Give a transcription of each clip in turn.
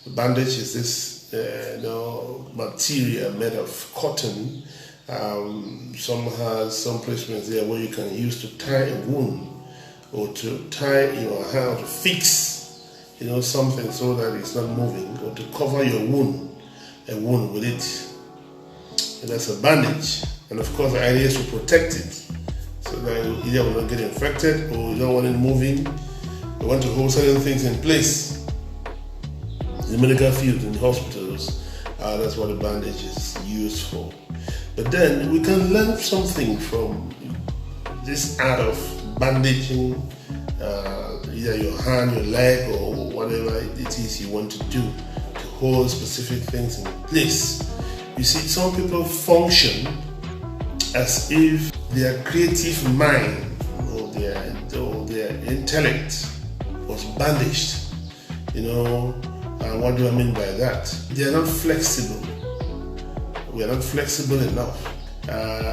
Bandage is this material made of cotton. Some has some placements there where you can use to tie a wound or to tie your hand to fix something so that it's not moving, or to cover your wound, a wound with it. And that's a bandage. And of course, the idea is to protect it so that you either will not get infected or you don't want it moving. You want to hold certain things in place. In the medical field, in hospitals, that's what the bandage is used for. But then we can learn something from this art of bandaging either your hand, your leg, or whatever it is you want to do to hold specific things in place. You see, some people function as if their creative mind or their intellect was bandaged. And what do I mean by that? They are not flexible. We are not flexible enough.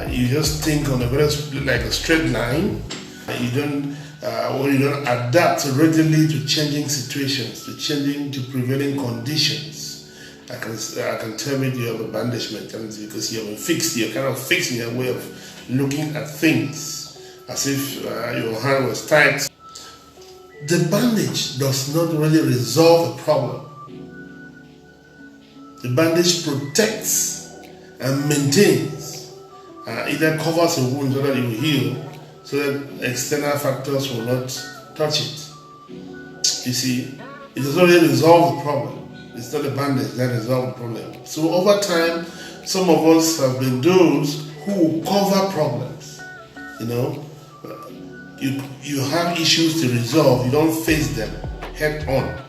You just think on like a straight line. You don't adapt readily to changing situations, to prevailing conditions. I can tell you have a bandage mentality because you haven't fixed. You're kind of fixing your way of looking at things as if your hand was tight. The bandage does not really resolve the problem. The bandage protects and maintains, either covers a wound so that it will heal, so that external factors will not touch it. You see, it does not really resolve the problem. It's not the bandage that resolves the problem. So over time, some of us have been those who cover problems. You have issues to resolve. You don't face them head on.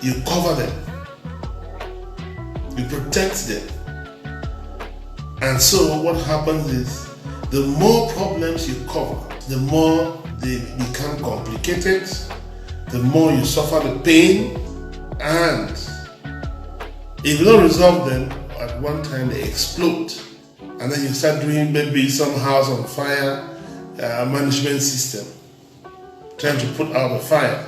You cover them. You protect them. And so what happens is, the more problems you cover, the more they become complicated, the more you suffer the pain, and if you don't resolve them, at one time they explode. And then you start doing maybe some house on fire management system, trying to put out the fire.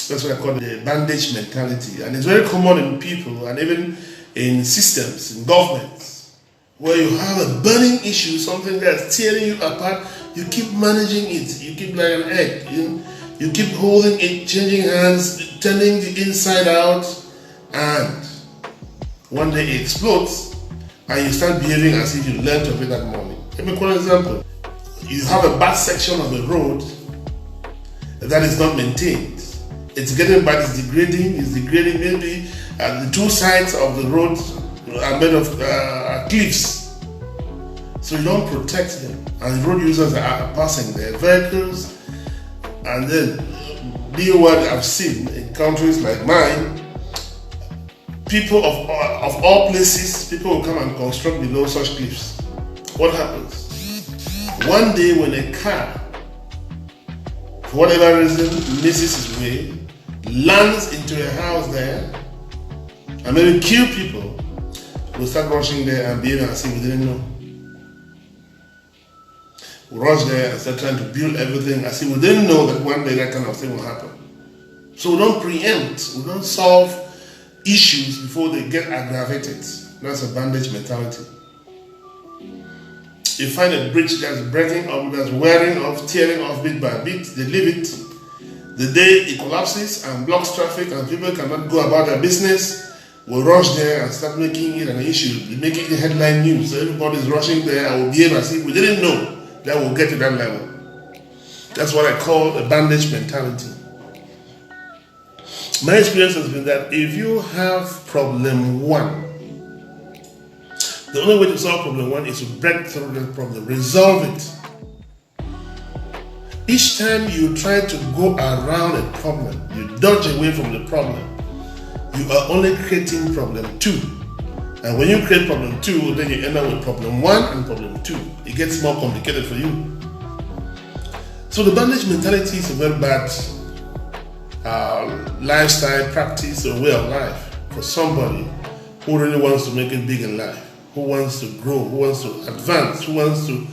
That's what I call the bandage mentality. And it's very common in people and even in systems, in governments, where you have a burning issue, something that's tearing you apart. You keep managing it. You keep like an egg. You keep holding it, changing hands, turning the inside out, and one day it explodes, and you start behaving as if you learned of it that morning. Let me quote an example. You have a bad section of the road that is not maintained. It's getting bad, it's degrading. Maybe the two sides of the road are made of cliffs. So you don't protect them. And road users are passing their vehicles. And then, what I've seen in countries like mine, people of all places, people will come and construct below such cliffs. What happens? One day when a car, for whatever reason, misses its way, lands into a house there, and maybe kill people, we'll start rushing there and behaving as if we didn't know. We rush there and start trying to build everything as if we didn't know that one day that kind of thing will happen. So we don't preempt, we don't solve issues before they get aggravated. That's a bandage mentality. You find a bridge that's breaking up, that's wearing off, tearing off bit by bit, they leave it. The day it collapses and blocks traffic and people cannot go about their business, we'll rush there and start making it an issue, making it headline news. So everybody's rushing there and will behave as if we didn't know that we'll get to that level. That's what I call a bandage mentality. My experience has been that if you have problem one, the only way to solve problem one is to break through the problem, resolve it. Each time you try to go around a problem, you dodge away from the problem, you are only creating problem two. And when you create problem two, then you end up with problem one and problem two. It gets more complicated for you. So the bandage mentality is a very bad lifestyle, practice, or way of life for somebody who really wants to make it big in life, who wants to grow, who wants to advance, who wants to,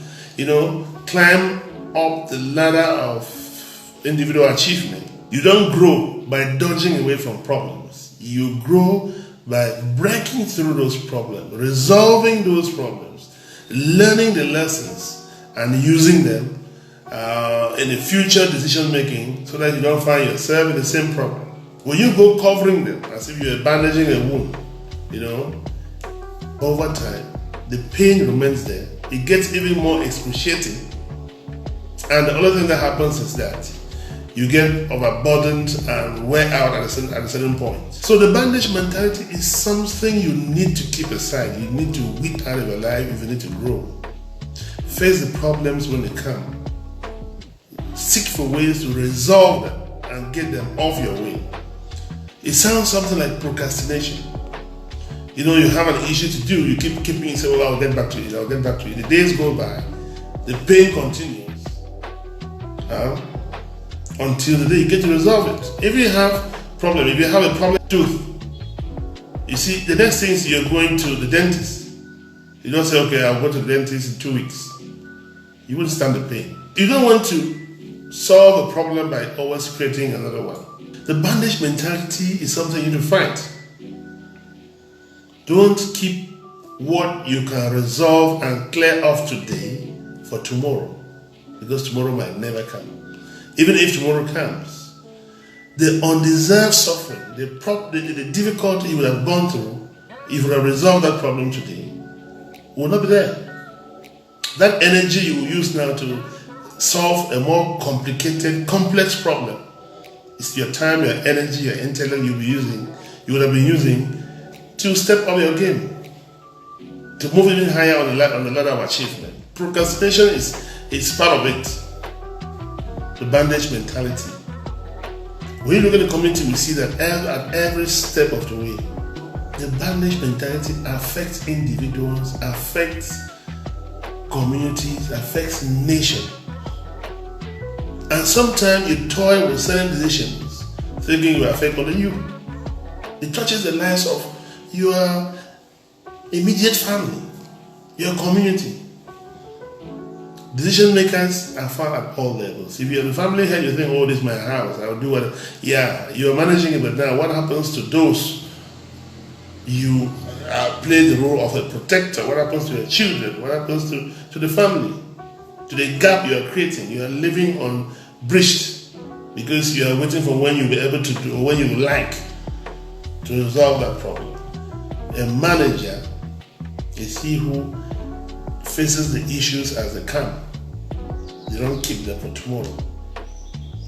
climb up the ladder of individual achievement. You don't grow by dodging away from problems. You grow by breaking through those problems, resolving those problems, learning the lessons, and using them in the future decision making so that you don't find yourself in the same problem. When you go covering them as if you're bandaging a wound, over time, the pain remains there. It gets even more excruciating. And the other thing that happens is that you get overburdened and wear out at a certain point. So the bandage mentality is something you need to keep aside. You need to weed out of your life if you need to grow. Face the problems when they come. Seek for ways to resolve them and get them off your way. It sounds something like procrastination. You have an issue to do, you keep keeping it, say, well, I'll get back to it. The days go by, the pain continues until the day you get to resolve it. If you have a problem tooth, you see, the next thing is you're going to the dentist. You don't say, okay, I'll go to the dentist in 2 weeks. You wouldn't stand the pain. You don't want to solve a problem by always creating another one. The bandage mentality is something you need to fight. Don't keep what you can resolve and clear off today for tomorrow, because tomorrow might never come. Even if tomorrow comes, the undeserved suffering, the difficulty you would have gone through if you would have resolved that problem today will not be there. That energy you will use now to solve a more complicated, complex problem, it's your time, your energy, your intellect you would have been using to step up your game, to move even higher on the ladder of achievement. Procrastination is part of it. The bandage mentality. When you look at the community, we see that at every step of the way, the bandage mentality affects individuals, affects communities, affects nations. And sometimes you toy with certain decisions, thinking will affect only you. It touches the lives of your immediate family, your community. Decision makers are found at all levels. If you're the family head, you think, oh, this is my house, I'll do what. Yeah, you're managing it, but now what happens to those you play the role of a protector? What happens to your children? What happens to the family? To the gap you are creating? You are living on breached because you are waiting for when you'll be able to do, or when you would like to resolve that problem. A manager is he who faces the issues as they come. You don't keep them for tomorrow.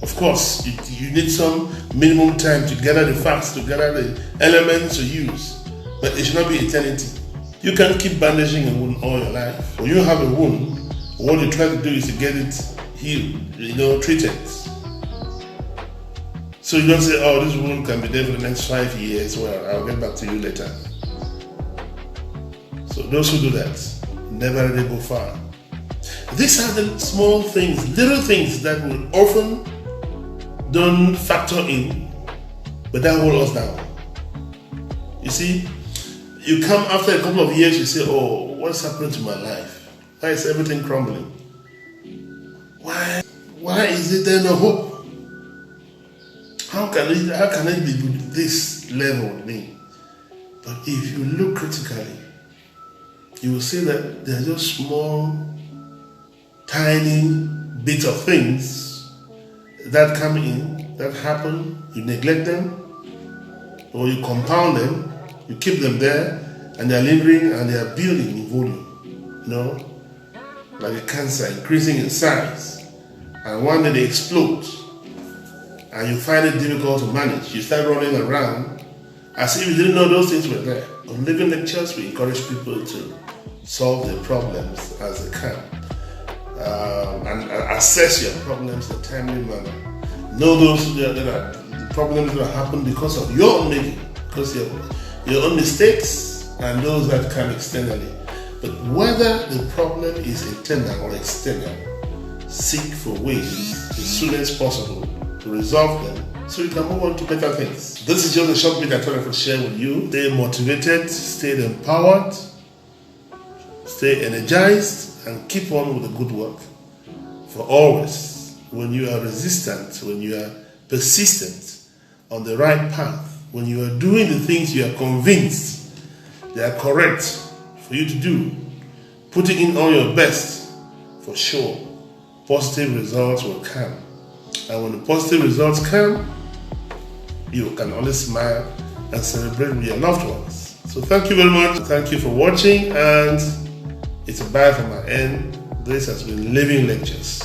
Of course, you need some minimum time to gather the facts, to gather the elements to use, but it should not be eternity. You can't keep bandaging a wound all your life. When you have a wound, what you try to do is to get it healed, treated. So you don't say, oh, this wound can be there for the next 5 years. Well, I'll get back to you later. So those who do that never really go far. These are the small things, little things that we often don't factor in, but that hold us down. You see, you come after a couple of years, you say, oh, what's happening to my life? Why is everything crumbling? Why is it there no hope? How can it be this level with me? But if you look critically, you will see that there are just small, tiny bits of things that come in, that happen, you neglect them, or you compound them, you keep them there, and they are lingering and they are building in volume, like a cancer increasing in size. And one day they explode, and you find it difficult to manage. You start running around as if you didn't know those things were there. On Living Lectures, we encourage people to solve their problems as they can, and assess your problems in a timely manner. Know those that are the problems that happen because of your own making, because of your own mistakes, and those that come externally. But whether the problem is internal or external, seek for ways as soon as possible to resolve them so you can move on to better things. This is just a short bit I thought I could share with you. Stay motivated, stay empowered, stay energized, and keep on with the good work. For always, when you are resistant, when you are persistent, on the right path, when you are doing the things you are convinced they are correct for you to do, putting in all your best, for sure, positive results will come. And when the positive results come, you can always smile and celebrate with your loved ones. So thank you very much. Thank you for watching, and it's a bye from my end. This has been Living Lectures.